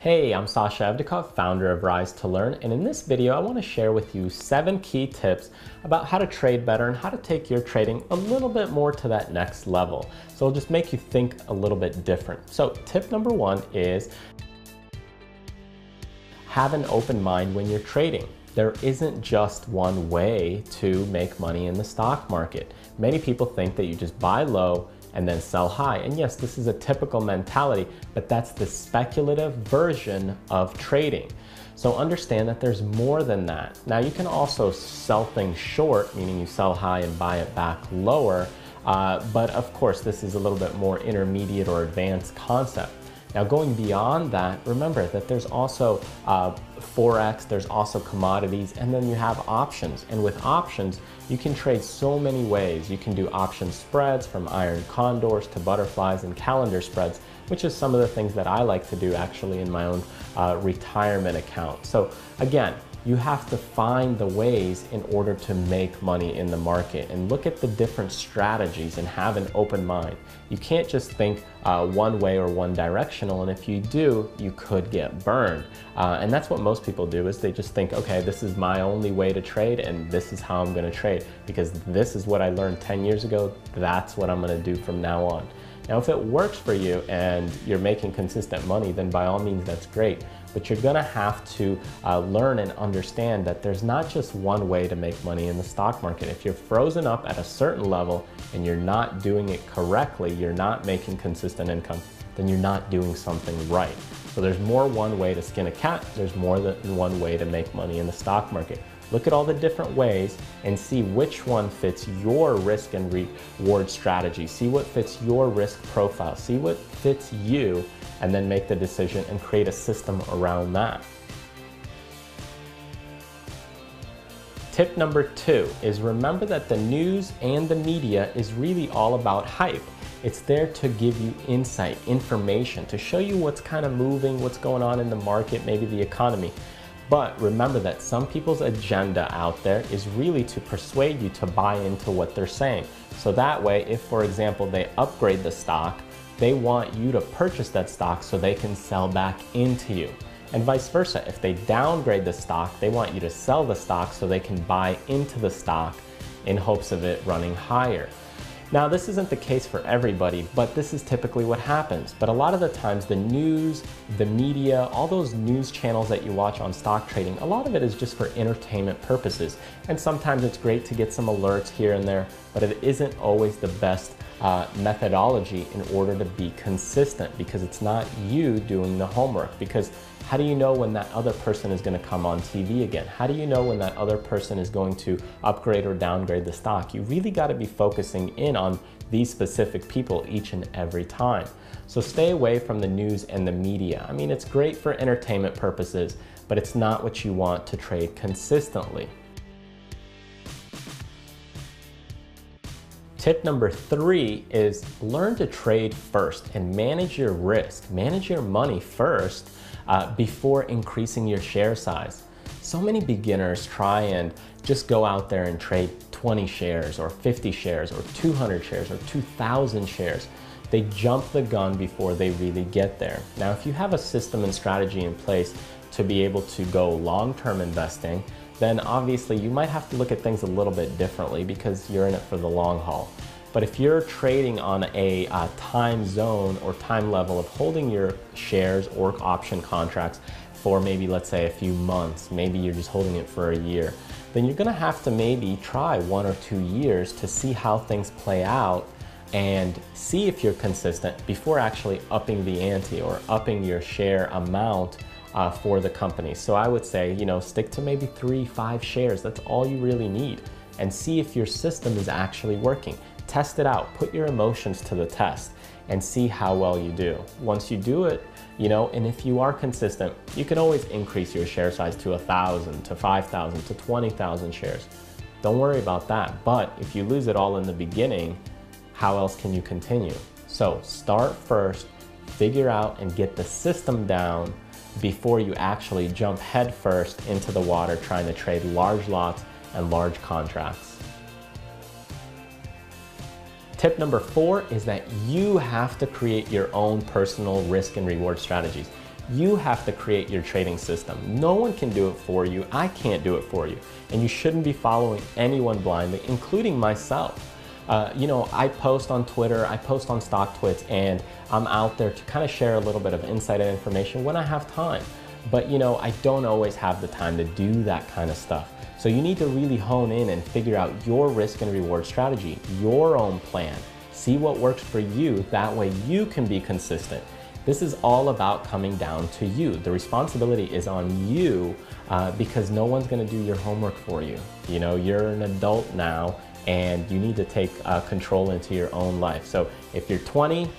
Hey, I'm Sasha Evdokov, founder of Rise to Learn, and in this video I want to share with you 7 key tips about how to trade better and how to take your trading a little bit more to that next level. So it'll just make you think a little bit different. So tip number 1 is have an open mind when you're trading. There isn't just one way to make money in the stock market. Many people think that you just buy low and then sell high. And yes, this is a typical mentality, but that's the speculative version of trading. So understand that there's more than that. Now you can also sell things short, meaning you sell high and buy it back lower. But of course, this is a little bit more intermediate or advanced concept. Now going beyond that, remember that there's also Forex, there's also commodities, and then you have options. And with options, you can trade so many ways. You can do option spreads from iron condors to butterflies and calendar spreads, which is some of the things that I like to do actually in my own retirement account. So again, you have to find the ways in order to make money in the market and look at the different strategies and have an open mind. You can't just think one way or one directional, and if you do, you could get burned. And that's what most people do, is they just think, okay, this is my only way to trade and this is how I'm gonna trade because this is what I learned 10 years ago, that's what I'm gonna do from now on. Now, if it works for you and you're making consistent money, then by all means, that's great. But you're gonna have to learn and understand that there's not just one way to make money in the stock market. If you're frozen up at a certain level and you're not doing it correctly, you're not making consistent income, then you're not doing something right. So there's more one way to skin a cat, there's more than one way to make money in the stock market. Look at all the different ways and see which one fits your risk and reward strategy. See what fits your risk profile. See what fits you, and then make the decision and create a system around that. Tip number 2 is remember that the news and the media is really all about hype. It's there to give you insight, information, to show you what's kind of moving, what's going on in the market, maybe the economy. But remember that some people's agenda out there is really to persuade you to buy into what they're saying. So that way, if for example, they upgrade the stock, they want you to purchase that stock so they can sell back into you. And vice versa, if they downgrade the stock, they want you to sell the stock so they can buy into the stock in hopes of it running higher. Now, this isn't the case for everybody, but this is typically what happens. But a lot of the times, the news, the media, all those news channels that you watch on stock trading, a lot of it is just for entertainment purposes. And sometimes it's great to get some alerts here and there, but it isn't always the best methodology in order to be consistent, because it's not you doing the homework. Because how do you know when that other person is going to come on TV again? How do you know when that other person is going to upgrade or downgrade the stock? You really got to be focusing in on these specific people each and every time. So stay away from the news and the media. I mean, it's great for entertainment purposes, but it's not what you want to trade consistently. Tip number 3 is learn to trade first and manage your risk. Manage your money first before increasing your share size. So many beginners try and just go out there and trade 20 shares or 50 shares or 200 shares or 2,000 shares. They jump the gun before they really get there. Now, if you have a system and strategy in place to be able to go long-term investing, then obviously you might have to look at things a little bit differently because you're in it for the long haul. But if you're trading on a time zone or time level of holding your shares or option contracts for maybe, let's say, a few months, maybe you're just holding it for a year, then you're gonna have to maybe try 1 or 2 years to see how things play out and see if you're consistent before actually upping the ante or upping your share amount for the company. So I would say, stick to maybe 3-5 shares. That's all you really need, and see if your system is actually working. Test it out, put your emotions to the test and see how well you do. Once you do it, and if you are consistent, you can always increase your share size to 1,000, to 5,000, to 20,000 shares. Don't worry about that. But if you lose it all in the beginning, how else can you continue? So start first, figure out and get the system down before you actually jump head first into the water trying to trade large lots and large contracts. Tip number 4 is that you have to create your own personal risk and reward strategies. You have to create your trading system. No one can do it for you. I can't do it for you. And you shouldn't be following anyone blindly, including myself. I post on Twitter, I post on StockTwits, and I'm out there to kind of share a little bit of insight and information when I have time. But I don't always have the time to do that kind of stuff. So you need to really hone in and figure out your risk and reward strategy, your own plan. See what works for you, that way you can be consistent. This is all about coming down to you. The responsibility is on you because no one's gonna do your homework for you. You're an adult now and you need to take control into your own life. So if you're 20,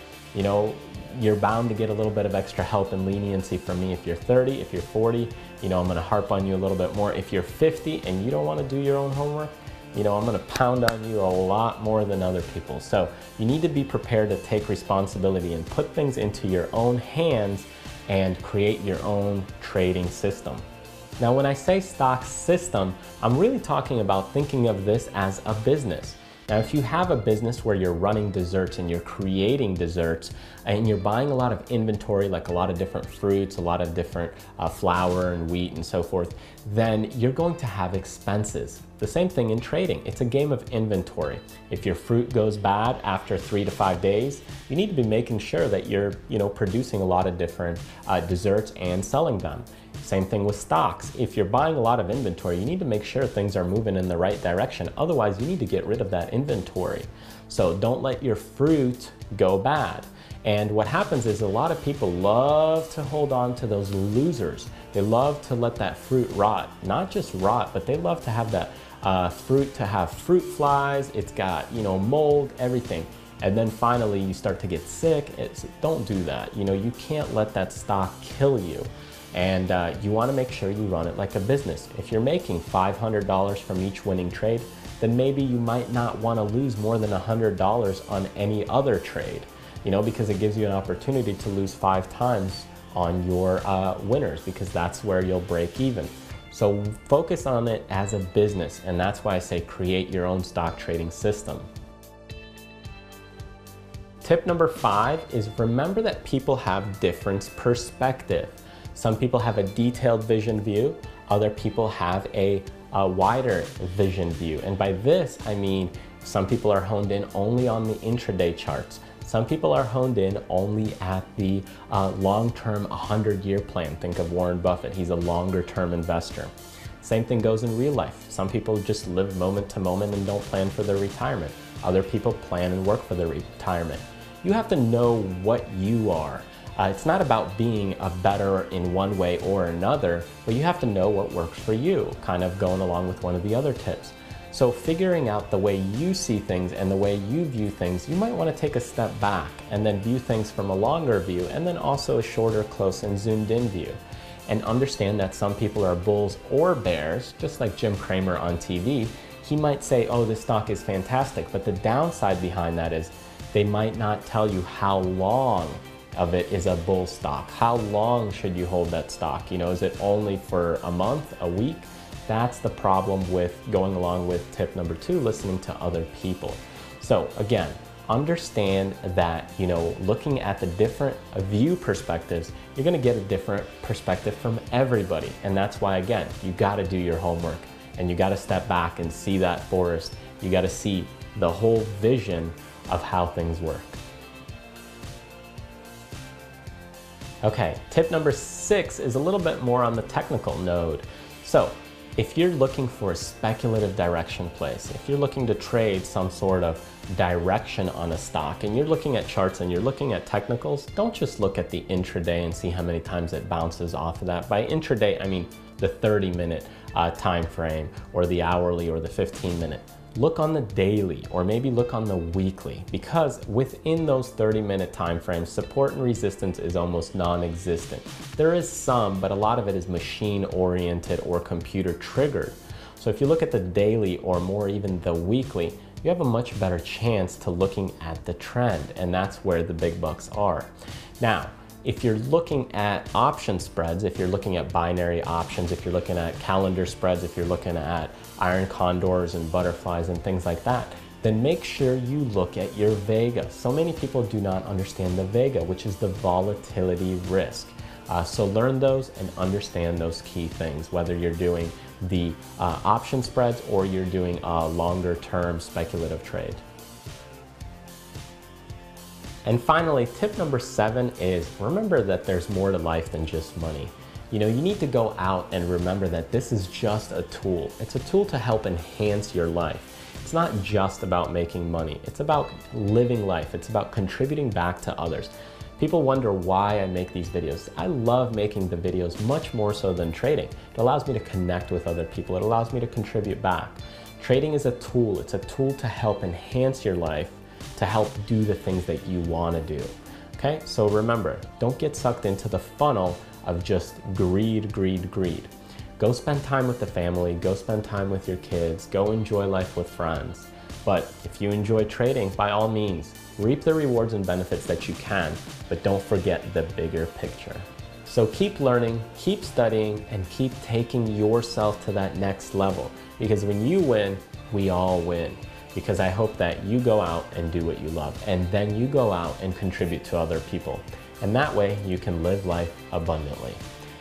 you're bound to get a little bit of extra help and leniency from me. If you're 30, if you're 40, I'm gonna harp on you a little bit more. If you're 50 and you don't wanna do your own homework, I'm gonna pound on you a lot more than other people. So you need to be prepared to take responsibility and put things into your own hands and create your own trading system. Now, when I say stock system, I'm really talking about thinking of this as a business. Now, if you have a business where you're running desserts and you're creating desserts and you're buying a lot of inventory, like a lot of different fruits, a lot of different flour and wheat and so forth, then you're going to have expenses. The same thing in trading. It's a game of inventory. If your fruit goes bad after 3 to 5 days, you need to be making sure that you're producing a lot of different desserts and selling them. Same thing with stocks. If you're buying a lot of inventory, you need to make sure things are moving in the right direction. Otherwise, you need to get rid of that inventory. So don't let your fruit go bad. And what happens is a lot of people love to hold on to those losers. They love to let that fruit rot. Not just rot, but they love to have that fruit to have fruit flies. It's got, mold, everything. And then finally you start to get sick. Don't do that. You can't let that stock kill you. And you want to make sure you run it like a business. If you're making $500 from each winning trade, then maybe you might not want to lose more than $100 on any other trade, because it gives you an opportunity to lose 5 times on your winners, because that's where you'll break even. So focus on it as a business, and that's why I say create your own stock trading system. Tip number 5 is remember that people have different perspective. Some people have a detailed vision view, other people have a wider vision view. And by this, I mean some people are honed in only on the intraday charts. Some people are honed in only at the long-term 100-year plan. Think of Warren Buffett, he's a longer-term investor. Same thing goes in real life. Some people just live moment to moment and don't plan for their retirement. Other people plan and work for their retirement. You have to know what you are. It's not about being a better in one way or another, but you have to know what works for you, kind of going along with one of the other tips. So figuring out the way you see things and the way you view things, you might want to take a step back and then view things from a longer view and then also a shorter, close and zoomed in view. And understand that some people are bulls or bears, just like Jim Cramer on TV. He might say, oh, this stock is fantastic, but the downside behind that is they might not tell you how long of it is a bull stock. How long should you hold that stock? Is it only for a month, a week? That's the problem with going along with tip number 2, listening to other people. So again, understand that, looking at the different view perspectives, you're gonna get a different perspective from everybody. And that's why, again, you gotta do your homework and you gotta step back and see that forest. You gotta see the whole vision of how things work. Okay, tip number 6 is a little bit more on the technical node. So if you're looking for a speculative direction plays, if you're looking to trade some sort of direction on a stock and you're looking at charts and you're looking at technicals, don't just look at the intraday and see how many times it bounces off of that. By intraday, I mean the 30-minute time frame or the hourly or the 15-minute. Look on the daily or maybe look on the weekly, because within those 30-minute time frames, support and resistance is almost non-existent. There is some, but a lot of it is machine-oriented or computer-triggered. So if you look at the daily or more even the weekly, you have a much better chance to looking at the trend, and that's where the big bucks are. Now, if you're looking at option spreads, if you're looking at binary options, if you're looking at calendar spreads, if you're looking at iron condors and butterflies and things like that, then make sure you look at your Vega. So many people do not understand the Vega, which is the volatility risk. So learn those and understand those key things, whether you're doing the option spreads or you're doing a longer term speculative trade. And finally, tip number 7 is remember that there's more to life than just money. You know, you need to go out and remember that this is just a tool. It's a tool to help enhance your life. It's not just about making money. It's about living life. It's about contributing back to others. People wonder why I make these videos. I love making the videos much more so than trading. It allows me to connect with other people. It allows me to contribute back. Trading is a tool. It's a tool to help enhance your life, to help do the things that you want to do. Okay, so remember, don't get sucked into the funnel of just greed, greed, greed. Go spend time with the family, go spend time with your kids, go enjoy life with friends. But if you enjoy trading, by all means, reap the rewards and benefits that you can, but don't forget the bigger picture. So keep learning, keep studying, and keep taking yourself to that next level. Because when you win, we all win. Because I hope that you go out and do what you love, and then you go out and contribute to other people. And that way you can live life abundantly.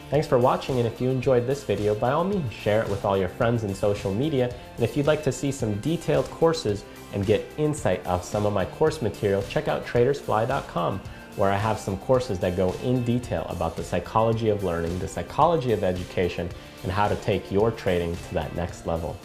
Thanks for watching, and if you enjoyed this video, by all means share it with all your friends in social media. And if you'd like to see some detailed courses and get insight of some of my course material, check out tradersfly.com, where I have some courses that go in detail about the psychology of learning, the psychology of education, and how to take your trading to that next level.